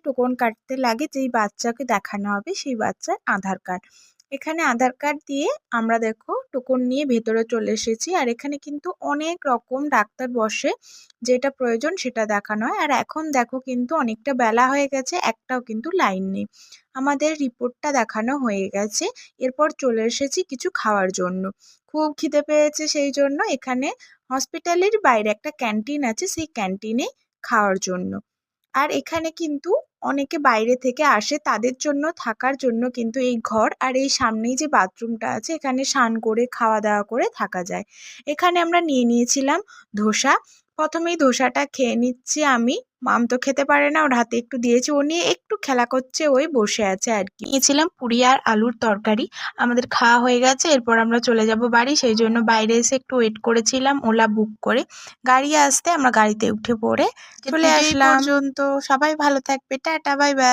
Token কাটতে লাগে, যেই বাচ্চাকে দেখানো হবে সেই বাচ্চার আধার কার্ড। এখানে আধার কার্ড দিয়ে আমরা দেখো টোকন নিয়ে ভেতরে চলে এসেছি। আর এখানে কিন্তু অনেক রকম ডাক্তার বসে, যেটা প্রয়োজন সেটা দেখানো হয়। আর এখন দেখো কিন্তু অনেকটা বেলা হয়ে গেছে, একটাও কিন্তু লাইন নেই। আমাদের রিপোর্টটা দেখানো হয়ে গেছে, এরপর চলে এসেছি কিছু খাওয়ার জন্য। খুব খিদে পেয়েছে, সেই জন্য এখানে হসপিটালের বাইরে একটা ক্যান্টিন আছে, সেই ক্যান্টিনে খাওয়ার জন্য। আর এখানে কিন্তু অনেকে বাইরে থেকে আসে, তাদের জন্য থাকার জন্য কিন্তু এই ঘর আর এই সামনেই যে বাথরুমটা আছে, এখানে স্নান করে খাওয়া দাওয়া করে থাকা যায়। এখানে আমরা নিয়ে নিয়েছিলাম ধোসা। প্রথমেই ধোসাটা খেয়ে নিচ্ছি আমি। মাম তো খেতে পারে না, ওর হাতে একটু দিয়েছি, ও নিয়ে একটু খেলা করছে, ওই বসে আছে আর কি। নিয়েছিলাম পুরি আর আলুর তরকারি। আমাদের খাওয়া হয়ে গেছে, এরপর আমরা চলে যাব বাড়ি, সেই জন্য বাইরে এসে একটু ওয়েট করেছিলাম ওলা বুক করে। গাড়ি আসতে আমরা গাড়িতে উঠে পড়ে চলে আসলাম। পর্যন্ত সবাই ভালো থাকবে, টাটা বাই বাই।